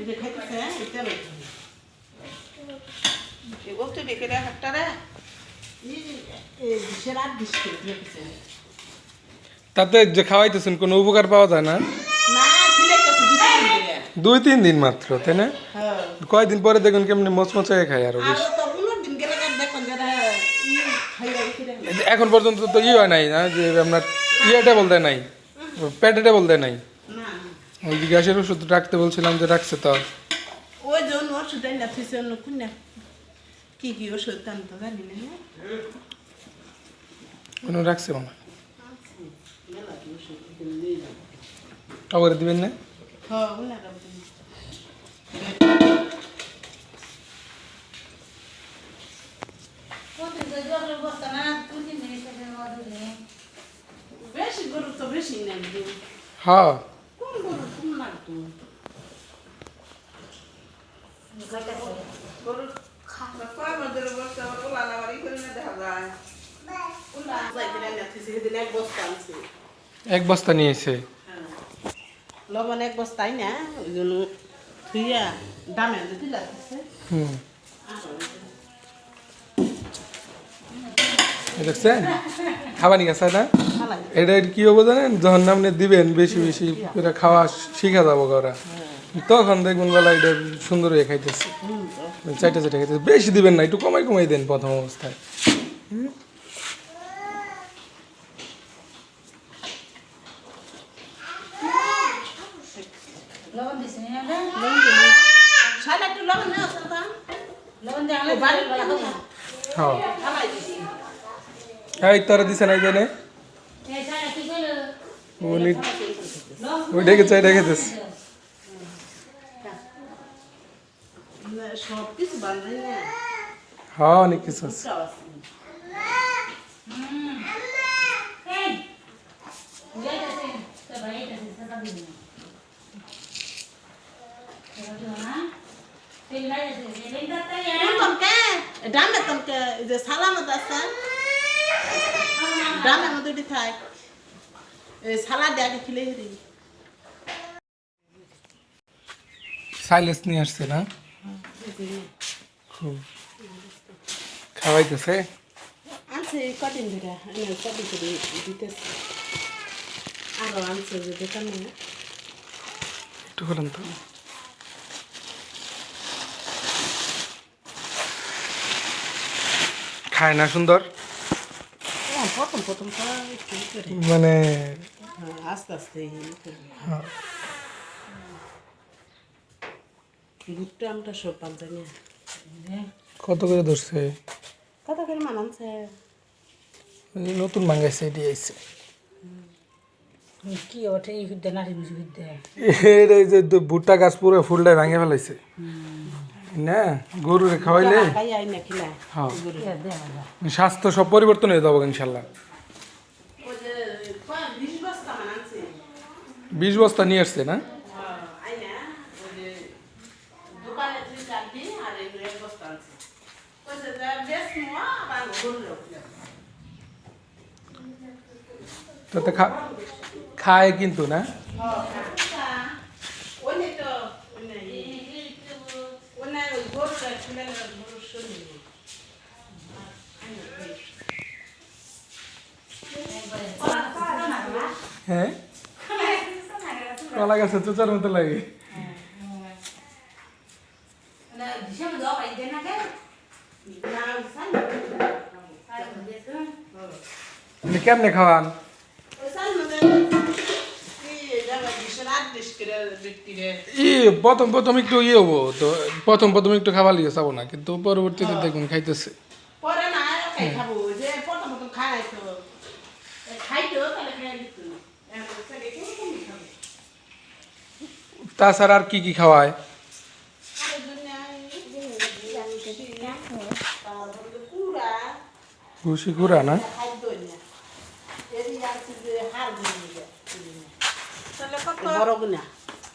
এটা খাইতেছে এটা বেশি এগুলো তো দেখে দেখ একটা রে এই বিশের আর বিশ করে দিয়েছে তাতে যে খাওয়াইতেছেন কোনো উপকার পাওয়া যায় না না খিলাইতেছে 2-3 দিন মাত্র তাই না হ্যাঁ কয়দিন পরে দেখুন কেমনি মচমচে খায় আরো আর বেশি তো 15 দিন গেলে দেখুন যে খাইয়া খিলা এখন পর্যন্ত তো হয় নাই না যে আপনার টেবল দেয় নাই পেটে টেবল দেয় নাই না ওই যে গ্যাসের ওষুধ রাখতে বলছিলাম যে রাখছে তো ওই জন্য ওষুধ না থিসে কোন কি ওষুধ দাম তো জানি না কোনো রাখছে মনে হয় খবর দিবেন না হ্যাঁ ওনারা বেশি গরু তো বেশি নাই হ্যাঁ কোন গরু কোন না তো গরু খাওয়া কয় মধ্যে বস্তা ওলা লাগারি করে না দেখা যায় ওলা যাইতে না থিসে দিন এক বস্তা আনছে এক বস্তা নিয়েছে লবণ এক বস্তাই না ওই জন্য থুইয়া দামে দিতে লাগছে দেখছেন খাবানি গেছে না খালাই এটা কি হবো জানেন যখন আপনি দিবেন বেশি বেশি করে খাওয়া শিখা যাবো ওরা তখন দেখবেন বেলা এটা সুন্দর হয়ে খাইতেছে চাইটা চাইটা খাইতেছে বেশি দিবেন না একটু কমাই কমাই দেন প্রথম অবস্থায় লবণ দিছি না শালা একটু লবণ না সাদা লবণ দিয়ে আনলে বাড়ি গলা খাবো হ্যাঁ খালাই দিছি এই তোরা দিছে না এই জানে এই সারা কি কইলো উনি ওই ডেকে চাই ডেকেতেছে না সব কিছু বানাই না হ্যাঁ অনেক কিছু আছে এই যাইতাছে তো বাইতাছে সাদা দিন না তেল লাইছে তেল দাতা কোন তমকে ডামে তমকে যে সালামত আছে ডামে মধ্যে দি থাই এই সালাদ দিয়ে খিলে হেরি সাইলেন্স নিয়ে আসছে না খুব খাওয়াইতেছে আনছে কদিন ধরে আমি কদিন ধরে দিতেছি আরো আনছে যে দোকানে একটু করেন তো খায় না সুন্দর প্রথম প্রথম তো একটু করে মানে আস্তে আস্তে হ্যাঁ, ভুট্টা আমটা সব পাঞ্জানি কত করে ধরছে কত করে মানানছে এই নতুন মাঙ্গাইছে এটি আইছে কি ওঠে এই বিদ্যা নারী বুঝি বিদ্যা এর এই যে ভুট্টা গাছ পুরো ফুলটাই ভাঙে ফেলাইছে না গরুরে খাওয়াইলে খাই আই না খিলা হ্যাঁ দেওয়া স্বাস্থ্য সব পরিবর্তন হয়ে যাবো ইনশাল্লাহ ওই যে 20 বস্তা মানানছে 20 বস্তা নিয়ে আসছে না আই না ওই যে দোকানে তুই চালবি আর এই এক বস্তা আনছে ওই যে বেশ মোয়া আর গরু তাতে খায় কিন্তু না ওই তো ওই না ওই গরুটা খিলে গরু শুনি হ্যাঁ কলা গাছে চোচার মতো লাগে না দিশা দাও পাই দেনা কে না সাই সারা দিছো আপনি কেমনে খাওয়ান ওই সাই মধ্যে কি জায়গা দিশরাত দিশ করে বিক্রি প্রথম প্রথম একটু হবো তো প্রথম প্রথম একটু খাবার লিয়ে যাবো না কিন্তু পরবর্তীতে দেখুন খাইতেছে পরে না খাই খাবো যে প্রথম প্রথম খাই তো খাইতো তাহলে খাই দিত না এখন সেটা কেউ কমই খাবে তাছাড়া আর কি খাওয়ায় আর জন্য তারপরে কুড়া ভুসি গুঁড়া না খাদ্য না এরই আছে যে হাড় ভেঙে যায় তাহলে কত বড় গুনা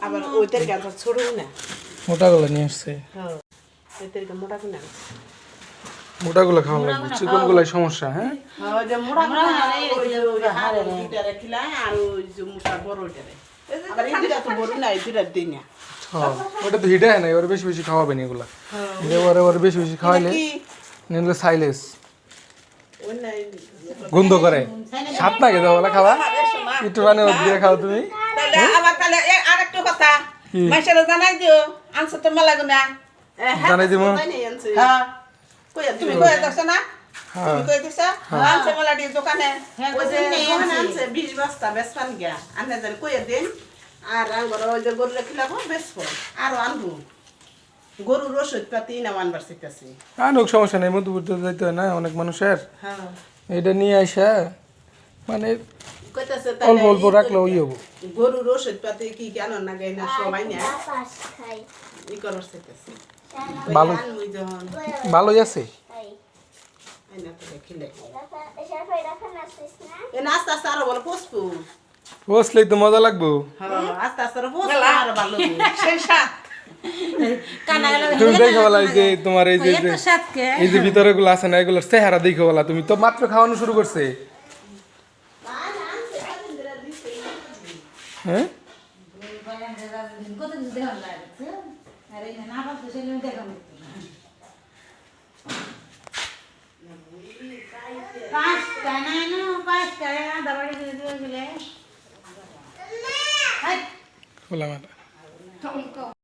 আবার ওইটার গাছ ছোট গুনা মোটাগুলো নিয়ে আসছে হ্যাঁ ওইটার মোটা গুনা মোটাগুলো খাওয়া লাগবে চিকনগুলাই সমস্যা হ্যাঁ হ্যাঁ যে মোটা গুনা ওই যে হাড় দুইটা রাখিলা আর ওই যে মোটা বড় ওইটা আবার এই দুইটা তো বড় না এই দুইটা দিই না হ্যাঁ ওটা তো হিটে হয় না ওর বেশি বেশি খাওয়াবে না এগুলা ওরে বেশি বেশি খাওয়াইলে কি নিলে সাইলেস ওই নাই গন্ধ করে সাত না খেতে বলা খাওয়া একটু পানি ওর দিয়ে খাও তুমি তাহলে আবার তাহলে আরেকটা কথা কি? মাইশারে জানাই দিও আনছো তো মেলা গুনা জানাই দিবো। হ্যাঁ তুমি কয়ে দিছ না হ্যাঁ তুমি কয়ে দিছ আনছে মেলাটি দোকানে হ্যাঁ ওই যে নেই গহনা আনছে 20 বস্তা বেসপান গিয়া আনে দেন কইয়া দেন আর আঙ্গর ওই যে গরু রেখিলাবো বেসবো আরো আনবো গরুর ওষুধ পাতি না আনবার শিখতেছি আনুক সমস্যা নেই মধ্যবর্তী যাইতে হয় না অনেক মানুষের হ্যাঁ এটা নিয়ে আসা মানে কইতাছে অল্প অল্প রাখলে ওই হবো গরুর ওষুধ পাতি কি কেন না গাই না সবাই না পাস খাই ই করার শিখতেছি ভালো আনবই যখন ভালোই আছে খাই আইনা তো দেখিলে এসা ফেরা খানা শেষ না এ আস্তে আস্তে আরো বলে পোষবো বসলেই তো মজা লাগবো হ্যাঁ আস্তে আস্তে আরো পোষবো আরো ভালো হবে। সেই সাত কানা গেল তুমি দেখো বলা এই যে তোমার এই যে এত সাতকে এই যে ভিতরে গুলো আছে না এগুলোর চেহারা দেখো বলা তুমি তো মাত্র খাওয়ানো শুরু করছে হ্যাঁ কত দেহ লাগছে আরে না পারতো সেলে দেখাম পাঁচটা নাই না পাঁচটা আদা বাড়ি দিয়ে দিলে খোলা মাথা